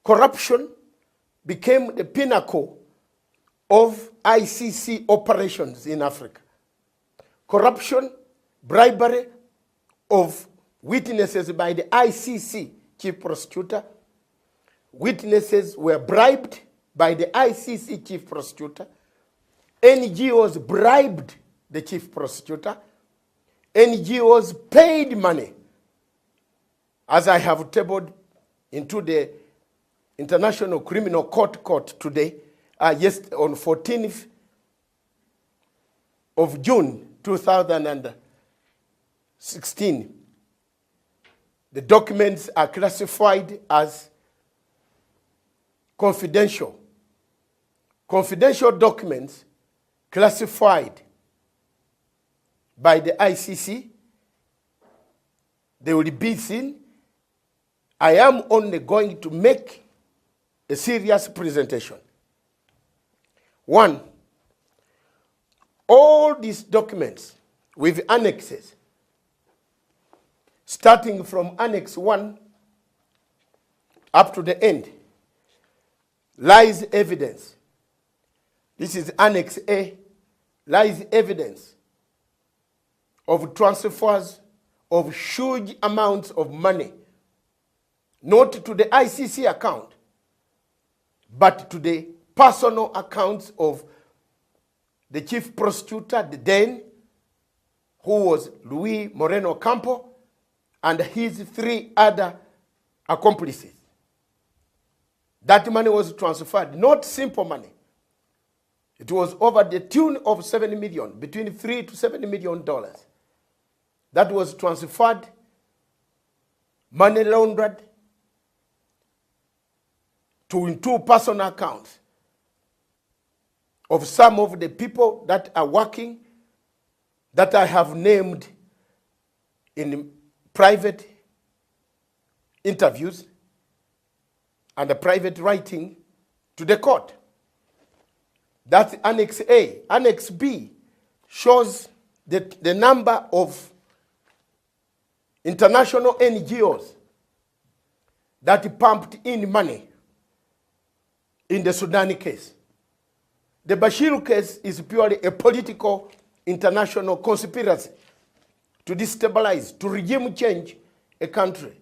corruption became the pinnacle of ICC operations in Africa. Corruption, bribery of witnesses by the ICC chief prosecutor. Witnesses were bribed by the ICC chief prosecutor. NGOs bribed the chief prosecutor. NGOs paid money, as I have tabled into the International Criminal Court today, on 14th of June 2016. The documents are classified as confidential. Confidential documents classified by the ICC, they will be seen. I am only going to make a serious presentation. One, all these documents with annexes, starting from Annex 1 up to the end, lies evidence. This is Annex A, lies evidence of transfers of huge amounts of money, not to the ICC account, but to the personal accounts of the chief prosecutor, the then, who was Luis Moreno Campo, and his 3 other accomplices. That money was transferred, not simple money. It was over the tune of $7 million, between $3 to $7 million. That was transferred, money laundered into personal accounts of some of the people that are working, that I have named in private interviews and a private writing to the court. That's Annex A. Annex B shows the number of international NGOs that pumped in money in the Sudan case. The Bashir case is purely a political international conspiracy to destabilize, to regime change a country.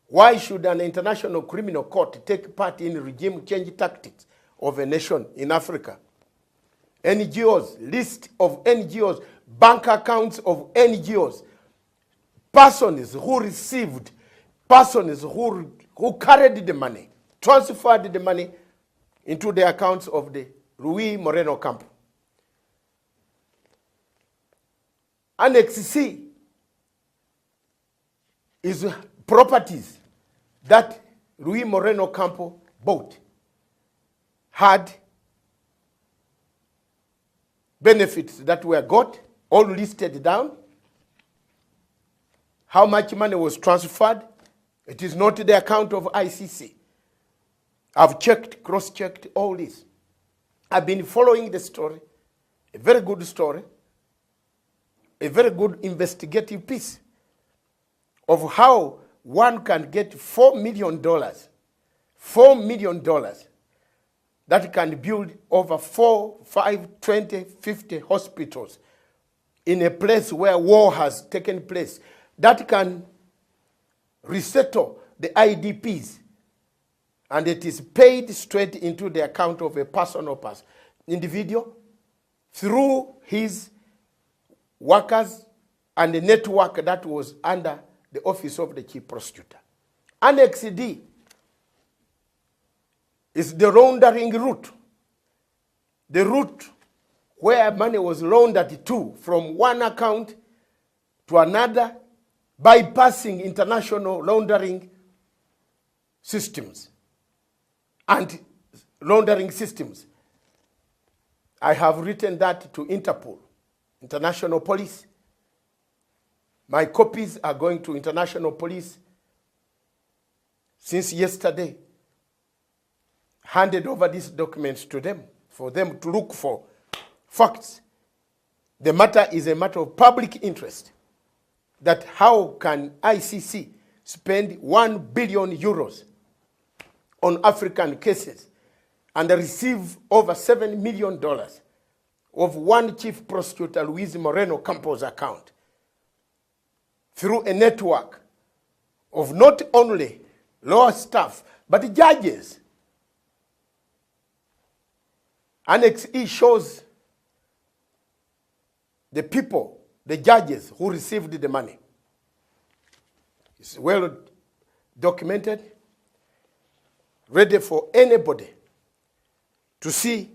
Why should an international criminal court take part in regime change tactics of a nation in Africa? NGOs, list of NGOs, bank accounts of NGOs, persons who received, persons who carried the money, transferred the money into the accounts of the Luis Moreno Campo. Annex C is properties that Luis Moreno Campo bought, had benefits that were got, all listed down. How much money was transferred? It is not the account of ICC. I've checked, cross-checked all this. I've been following the story, a very good story, a very good investigative piece of how one can get $4 million, $4 million that can build over 4, 5, 20, 50 hospitals in a place where war has taken place, that can resettle the IDPs, and it is paid straight into the account of a personal individual through his workers and the network that was under the office of the chief prosecutor. Annex D is the laundering route, the route where money was laundered to from one account to another, bypassing international laundering systems and laundering systems. I have written that to Interpol, International Police. My copies are going to International Police since yesterday. Handed over these documents to them for them to look for facts. The matter is a matter of public interest. That how can ICC spend 1 billion euros on African cases and receive over $7 million of one chief prosecutor, Luis Moreno Campos' account, through a network of not only lower staff, but judges. Annex E shows the people, the judges who received the money. It's well documented, ready for anybody to see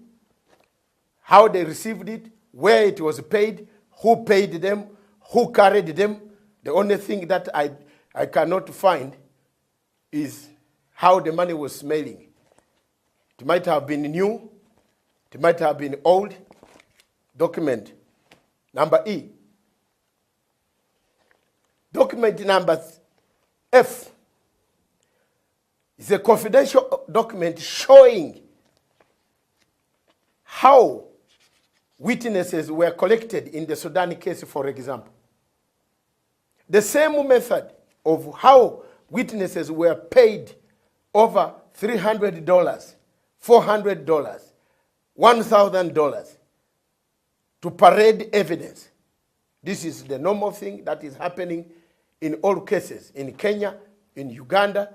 how they received it, where it was paid, who paid them, who carried them. The only thing that I cannot find is how the money was smelling. It might have been new, it might have been old. Document number E. Document number F is a confidential document showing how witnesses were collected in the Sudan case, for example. The same method of how witnesses were paid over $300, $400, $1,000 to parade evidence. This is the normal thing that is happening in all cases, in Kenya, in Uganda,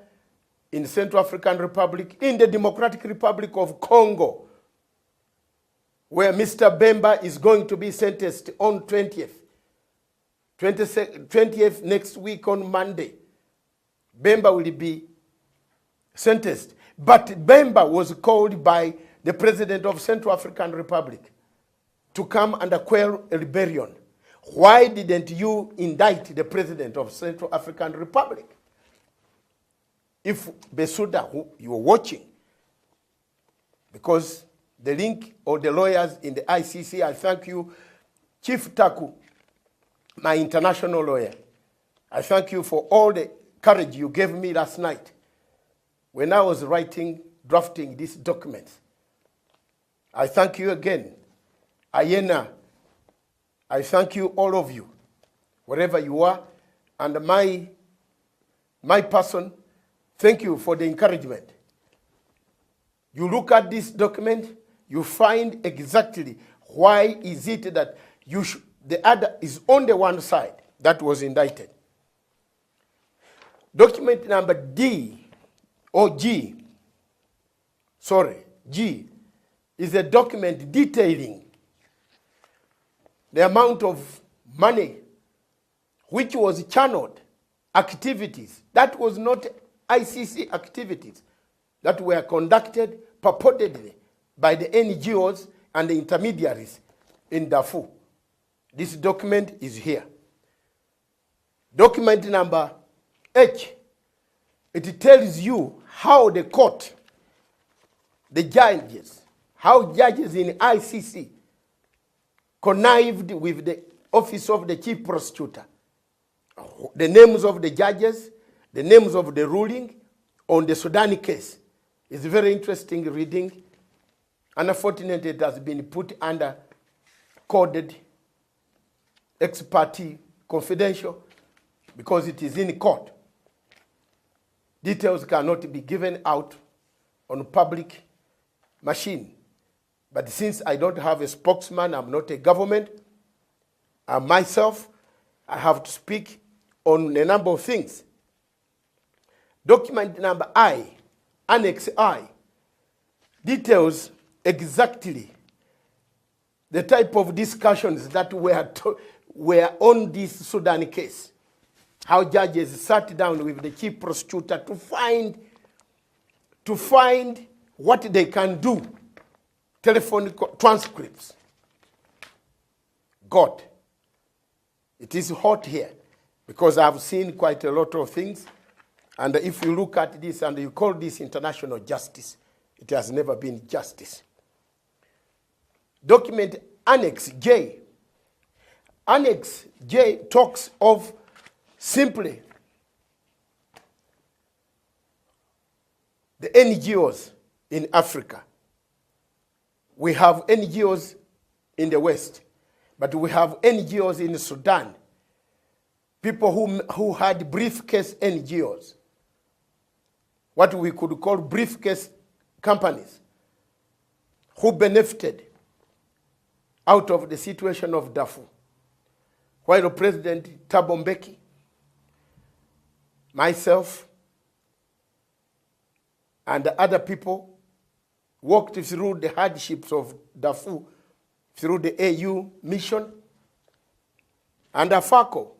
in Central African Republic, in the Democratic Republic of Congo, where Mr. Bemba is going to be sentenced on 20th next week on Monday. Bemba will be sentenced. But Bemba was called by the president of Central African Republic to come and quell a rebellion. Why didn't you indict the president of Central African Republic? If Besuda, who you were watching, because the link or the lawyers in the ICC, I thank you, Chief Taku, my international lawyer. I thank you for all the courage you gave me last night when I was drafting these documents. I thank you again. Ayena, I thank you, all of you, wherever you are, and my person, thank you for the encouragement. You look at this document, you find exactly why is it that the other is on the one side that was indicted. Document number G, G is a document detailing the amount of money which was channeled, activities that was not ICC activities that were conducted purportedly by the NGOs and the intermediaries in Darfur. This document is here. Document number H, it tells you how the court, the judges, how judges in ICC connived with the office of the chief prosecutor. The names of the judges, the names of the ruling on the Sudan case. It's very interesting reading. Unfortunately, it has been put under coded ex parte confidential because it is in court. Details cannot be given out on public machine. But since I don't have a spokesman, I'm not a government, myself, I have to speak on a number of things. Document number I, Annex I, details exactly the type of discussions that were on this Sudan case. How judges sat down with the chief prosecutor to find what they can do. Telephonic transcripts. God, it is hot here because I've seen quite a lot of things. And if you look at this and you call this international justice, it has never been justice. Document Annex J. Annex J talks of simply the NGOs in Africa. We have NGOs in the West, but we have NGOs in Sudan. People who had briefcase NGOs, what we could call briefcase companies who benefited out of the situation of Darfur. While President Thabo Mbeki, myself, and other people walked through the hardships of Darfur, through the AU mission, and AFACO,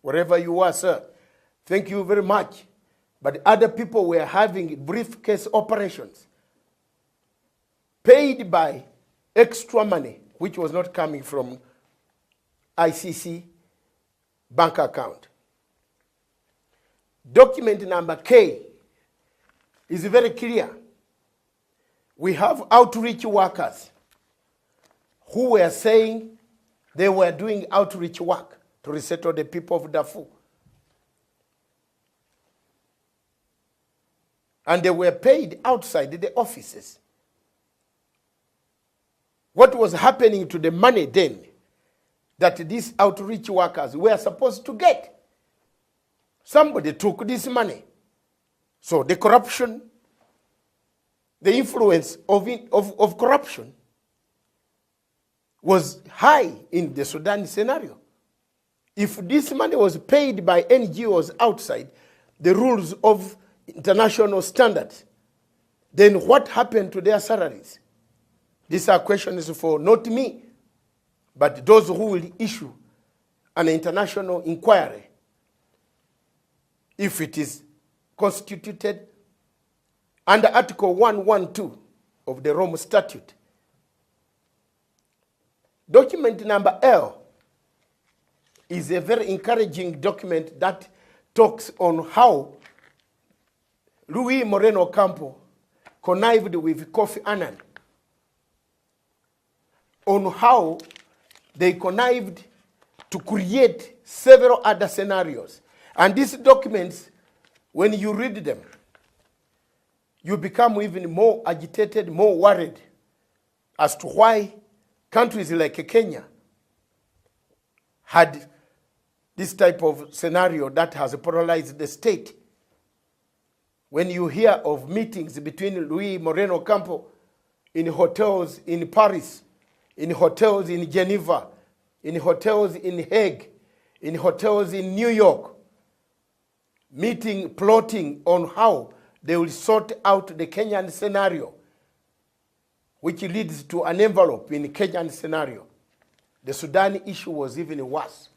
wherever you are, sir. Thank you very much. But other people were having briefcase operations paid by extra money, which was not coming from ICC bank account. Document number K is very clear. We have outreach workers who were saying they were doing outreach work to resettle the people of Darfur. And they were paid outside the offices. What was happening to the money then that these outreach workers were supposed to get? Somebody took this money. So the corruption, the influence of corruption was high in the Sudan scenario. If this money was paid by NGOs outside the rules of international standards, then what happened to their salaries? These are questions for not me, but those who will issue an international inquiry, if it is constituted under Article 112 of the Rome Statute. Document number L is a very encouraging document that talks on how Luis Moreno Ocampo connived with Kofi Annan, on how they connived to create several other scenarios. And these documents, when you read them, you become even more agitated, more worried as to why countries like Kenya had this type of scenario that has polarized the state. When you hear of meetings between Luis Moreno Ocampo in hotels in Paris, in hotels in Geneva, in hotels in Hague, in hotels in New York, plotting on how they will sort out the Kenyan scenario, which leads to an envelope in the Kenyan scenario. The Sudan issue was even worse.